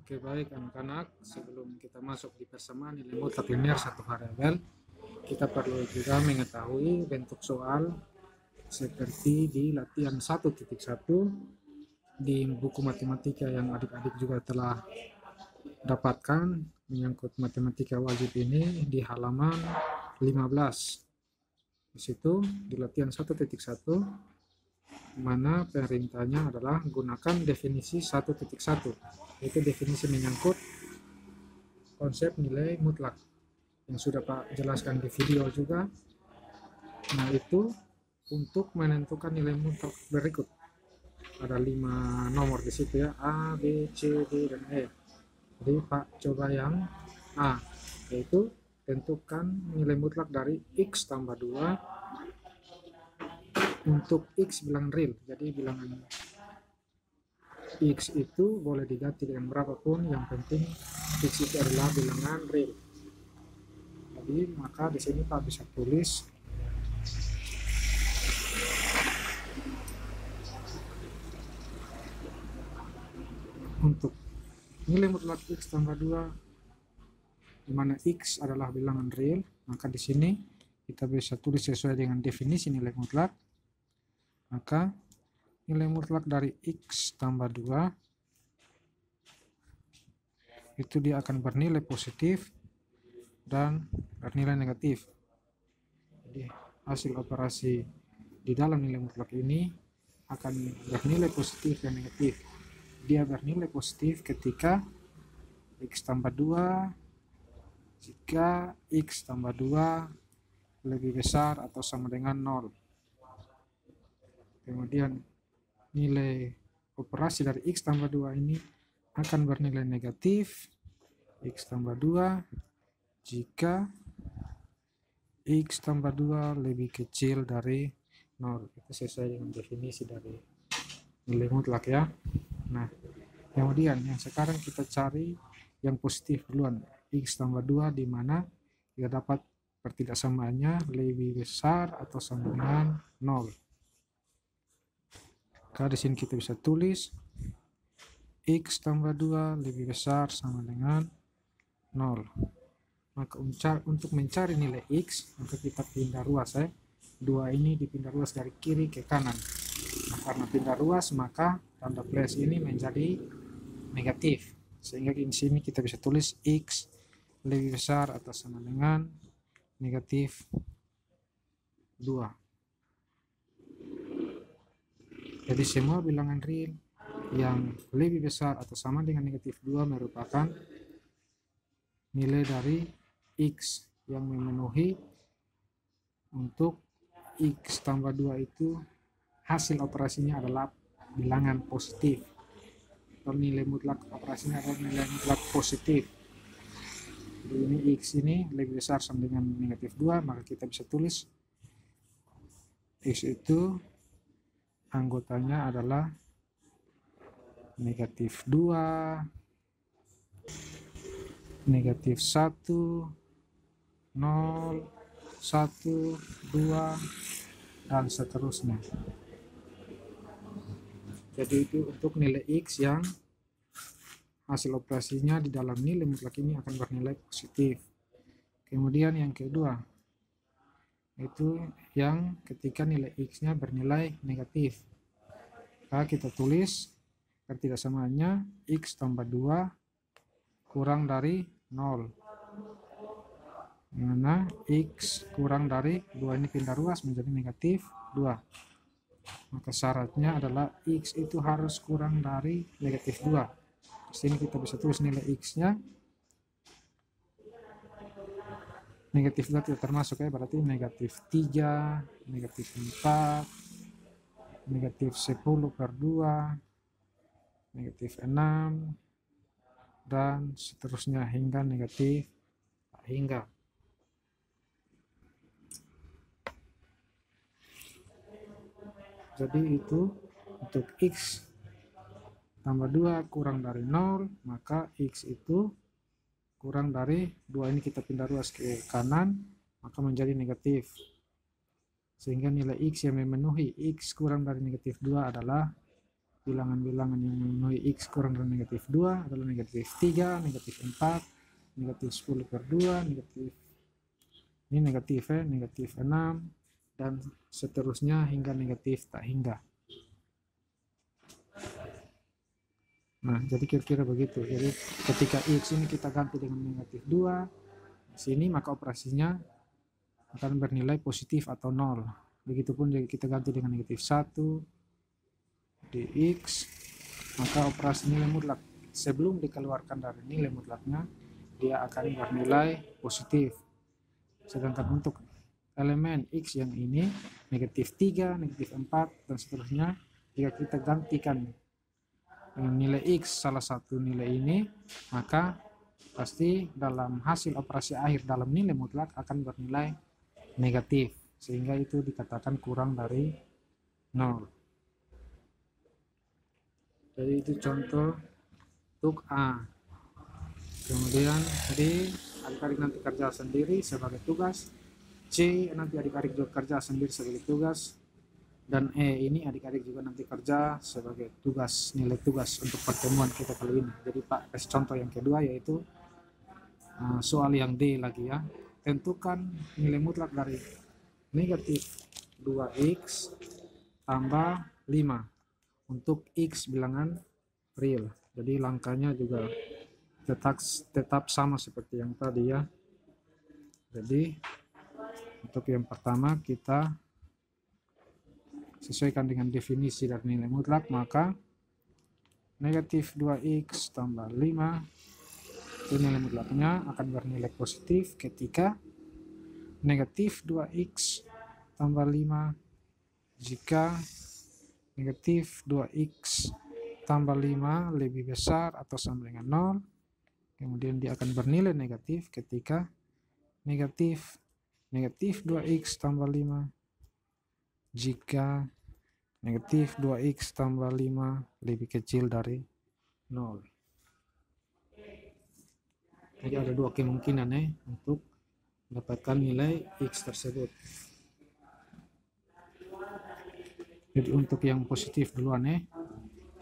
Oke, baik anak-anak, sebelum kita masuk di persamaan nilai mutlak linear satu variabel, kita perlu juga mengetahui bentuk soal seperti di latihan 1.1 di buku matematika yang adik-adik juga telah dapatkan menyangkut matematika wajib ini di halaman 15. Di situ di latihan 1.1 mana perintahnya adalah gunakan definisi 1.1, yaitu definisi menyangkut konsep nilai mutlak yang sudah Pak jelaskan di video juga. Nah, itu untuk menentukan nilai mutlak berikut. Ada 5 nomor di situ ya, A, B, C, D, dan E. Jadi Pak coba yang A, yaitu tentukan nilai mutlak dari X tambah 2 untuk X bilangan real. Jadi bilangan X itu boleh diganti dengan berapapun, yang penting X itu adalah bilangan real. Jadi maka di sini Pak bisa tulis untuk nilai mutlak X tambah 2 di mana X adalah bilangan real, maka di sini kita bisa tulis sesuai dengan definisi nilai mutlak. Maka nilai mutlak dari X tambah 2 itu dia akan bernilai positif dan bernilai negatif. Jadi hasil operasi di dalam nilai mutlak ini akan bernilai positif dan negatif. Dia bernilai positif ketika X tambah 2 jika X tambah 2 lebih besar atau sama dengan 0. Kemudian nilai operasi dari X tambah 2 ini akan bernilai negatif X tambah 2 jika X tambah 2 lebih kecil dari 0. Itu sesuai dengan definisi dari nilai mutlak ya. Nah, kemudian yang sekarang kita cari yang positif duluan, X tambah 2 di mana kita dapat pertidaksamaannya lebih besar atau sama dengan 0. Maka di sini kita bisa tulis X tambah 2 lebih besar sama dengan 0. Maka untuk mencari nilai X, maka kita pindah ruas ya. 2 ini dipindah ruas dari kiri ke kanan. Nah, karena pindah ruas, maka tanda plus ini menjadi negatif. Sehingga di sini kita bisa tulis X lebih besar atau sama dengan negatif 2. Jadi semua bilangan real yang lebih besar atau sama dengan negatif 2 merupakan nilai dari X yang memenuhi untuk X tambah 2 itu hasil operasinya adalah bilangan positif. Kalau nilai mutlak operasinya adalah nilai mutlak positif. Jadi ini X ini lebih besar sama dengan negatif 2, maka kita bisa tulis X itu anggotanya adalah negatif 2, negatif 1, 0, 1, 2, dan seterusnya. Jadi itu untuk nilai X yang hasil operasinya di dalam nilai mutlak ini akan bernilai positif. Kemudian yang kedua, itu yang ketika nilai X-nya bernilai negatif. Maka kita tulis pertidaksamaannya X tambah 2 kurang dari 0. Dimana X kurang dari 2 ini pindah ruas menjadi negatif 2. Maka syaratnya adalah X itu harus kurang dari negatif 2. Di sini kita bisa tulis nilai X-nya. Negatif 2 tidak termasuk ya, berarti negatif 3, negatif 4, negatif 10/2, negatif 6, dan seterusnya hingga negatif hingga. Jadi itu untuk X tambah 2 kurang dari 0, maka X itu kurang dari 2 ini kita pindah ruas ke kanan, maka menjadi negatif. Sehingga nilai X yang memenuhi X kurang dari negatif 2 adalah bilangan-bilangan yang memenuhi X kurang dari negatif 2 adalah negatif 3, negatif 4, negatif 10 per 2, ini negatif negatif 6, dan seterusnya hingga negatif tak hingga. Nah, jadi kira-kira begitu. Jadi ketika X ini kita ganti dengan negatif 2 di sini, maka operasinya akan bernilai positif atau 0. Begitupun jika kita ganti dengan negatif 1 di X, maka operasi nilai mutlak sebelum dikeluarkan dari nilai mutlaknya, dia akan bernilai positif. Sedangkan untuk elemen X yang ini, negatif 3, negatif 4, dan seterusnya, jika kita gantikan dengan nilai X salah satu nilai ini, maka pasti dalam hasil operasi akhir dalam nilai mutlak akan bernilai negatif, sehingga itu dikatakan kurang dari 0. Jadi itu contoh untuk A. Kemudian D, adik-adik nanti kerja sendiri sebagai tugas. C, nanti adik-adik juga kerja sendiri sebagai tugas. Dan E ini adik-adik juga nanti kerja sebagai tugas, nilai tugas untuk pertemuan kita kali ini. Jadi Pak kasih contoh yang kedua, yaitu soal yang D lagi ya. Tentukan nilai mutlak dari negatif 2x tambah 5 untuk X bilangan real. Jadi langkahnya juga tetap sama seperti yang tadi ya. Jadi untuk yang pertama kita sesuaikan dengan definisi dari nilai mutlak, maka negatif 2x tambah 5 itu nilai mutlaknya akan bernilai positif ketika negatif 2x tambah 5 jika negatif 2x tambah 5 lebih besar atau sama dengan 0. Kemudian dia akan bernilai negatif ketika negatif 2x tambah 5 jika negatif 2x tambah 5 lebih kecil dari 0. Jadi ada dua kemungkinan untuk mendapatkan nilai X tersebut. Jadi untuk yang positif duluan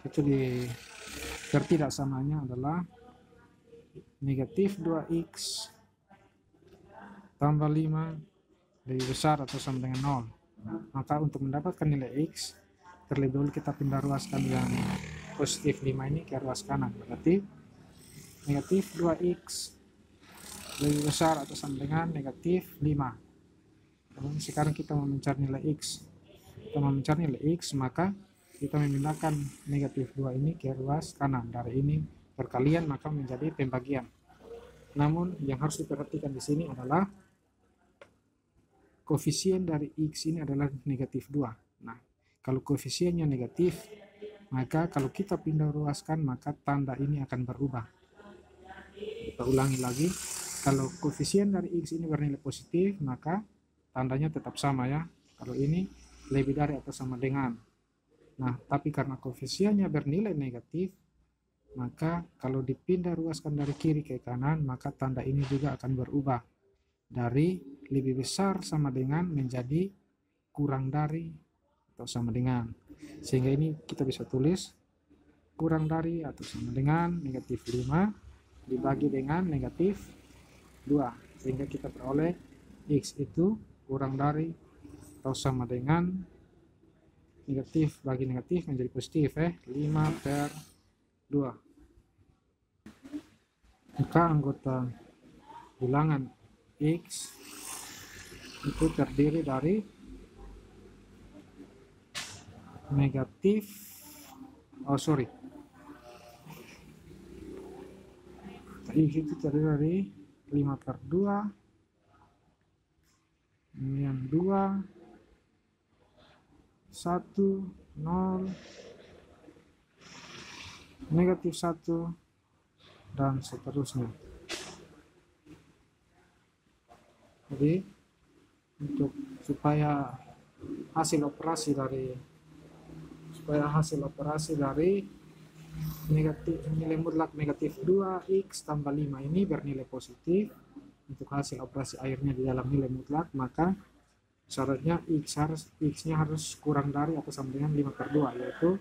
itu di ketidaksamanya adalah negatif 2x tambah 5 lebih besar atau sama dengan 0. Maka untuk mendapatkan nilai X, terlebih dahulu kita pindah ruaskan yang positif 5 ini ke ruas kanan. Berarti negatif 2x lebih besar atau sama dengan negatif 5. Dan sekarang kita mau mencari nilai X. Kita mau mencari nilai X, maka kita memindahkan negatif 2 ini ke ruas kanan. Dari ini perkalian maka menjadi pembagian. Namun yang harus diperhatikan di sini adalah koefisien dari X ini adalah negatif 2. Nah, kalau koefisiennya negatif, maka kalau kita pindah ruaskan, maka tanda ini akan berubah. Kita ulangi lagi, kalau koefisien dari X ini bernilai positif, maka tandanya tetap sama ya. Kalau ini lebih dari atau sama dengan. Nah, tapi karena koefisiennya bernilai negatif, maka kalau dipindah ruaskan dari kiri ke kanan, maka tanda ini juga akan berubah. Dari lebih besar sama dengan menjadi kurang dari atau sama dengan. Sehingga ini kita bisa tulis kurang dari atau sama dengan negatif 5 dibagi dengan negatif 2. Sehingga kita peroleh X itu kurang dari atau sama dengan negatif bagi negatif menjadi positif 5 per 2. Maka anggota bilangan X itu terdiri dari negatif X itu terdiri dari 5 per 2 kemudian 2 1 0 negatif 1 dan seterusnya. Jadi untuk supaya hasil operasi dari negatif nilai mutlak negatif 2x tambah 5 ini bernilai positif untuk hasil operasi akhirnya di dalam nilai mutlak, maka syaratnya x-nya harus kurang dari atau sama dengan 5 per 2, yaitu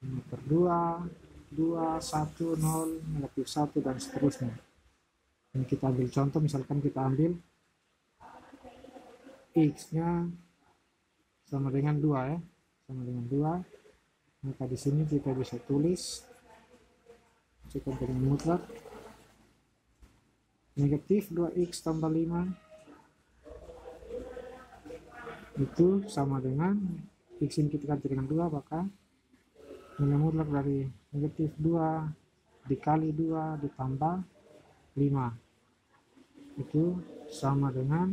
ini per 2, 2, 1, 0, negatif 1, dan seterusnya. Ini kita ambil contoh, misalkan kita ambil X-nya sama dengan 2 ya, sama dengan 2, maka di sini kita bisa tulis cukup dengan mutlak negatif 2x tambah 5 itu sama dengan X ini kita ganti dengan 2, maka nilai mutlak dari negatif 2 dikali 2 ditambah 5 itu sama dengan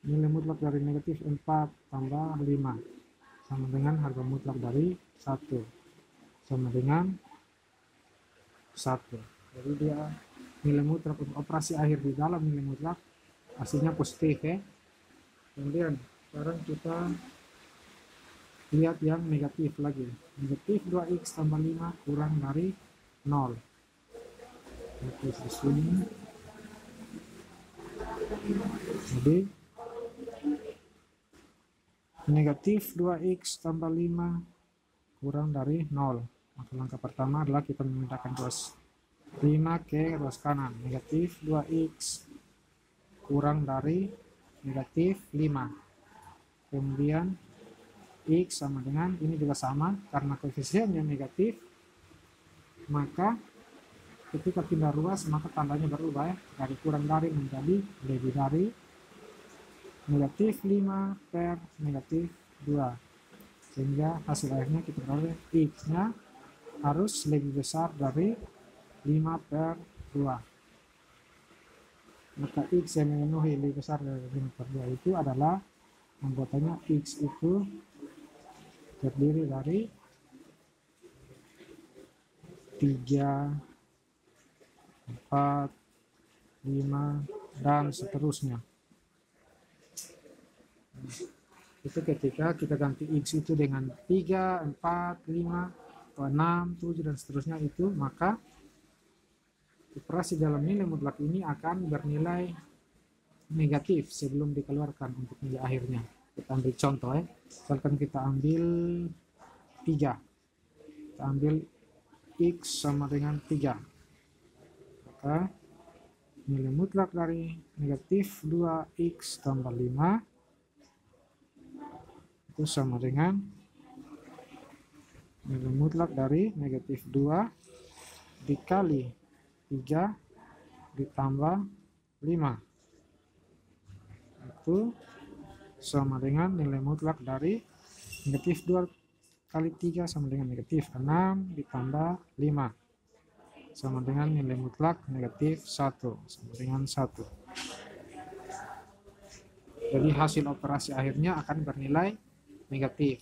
nilai mutlak dari negatif 4 tambah 5 sama dengan harga mutlak dari 1 sama dengan 1. Jadi dia nilai mutlak untuk operasi akhir di dalam nilai mutlak hasilnya positif ya. Kemudian sekarang kita lihat yang negatif lagi, negatif 2x tambah 5 kurang dari 0. Oke, di sini jadi negatif 2x tambah 5 kurang dari 0. Maka langkah pertama adalah kita memindahkan ruas 5 ke ruas kanan. Negatif 2x kurang dari negatif 5. Kemudian X sama dengan, ini juga sama, karena koefisiennya negatif, maka ketika pindah ruas maka tandanya berubah ya, dari kurang dari menjadi lebih dari, negatif 5 per negatif 2, sehingga hasil akhirnya kita peroleh X nya harus lebih besar dari 5 per 2. Maka X yang memenuhi lebih besar dari 5 per 2 itu adalah anggotanya X itu terdiri dari 3, 4, 5, dan seterusnya. Itu ketika kita ganti X itu dengan 3, 4, 5, 6, 7, dan seterusnya itu, maka operasi dalam nilai mutlak ini akan bernilai negatif sebelum dikeluarkan untuk nilai akhirnya. Kita ambil contoh ya, misalkan kita ambil 3, kita ambil X sama dengan 3, maka nilai mutlak dari negatif 2x tambah 5 itu sama dengan nilai mutlak dari negatif 2 dikali 3 ditambah 5 itu sama dengan nilai mutlak dari negatif 2 kali 3 sama dengan negatif 6 ditambah 5 sama dengan nilai mutlak negatif 1 sama dengan 1. Jadi hasil operasi akhirnya akan bernilai negatif.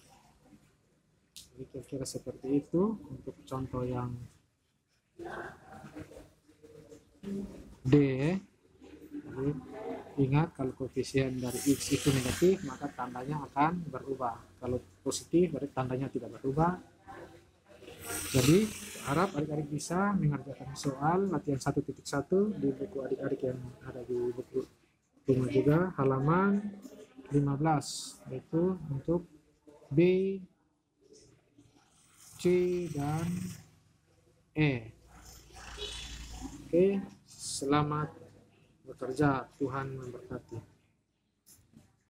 Jadi kira-kira seperti itu untuk contoh yang D. Jadi ingat, kalau koefisien dari X itu negatif maka tandanya akan berubah, kalau positif berarti tandanya tidak berubah. Jadi harap adik-adik bisa mengerjakan soal latihan 1.1 di buku adik-adik yang ada di buku rumah juga, halaman 15, yaitu untuk B, C, dan E. Oke, selamat bekerja, Tuhan memberkati.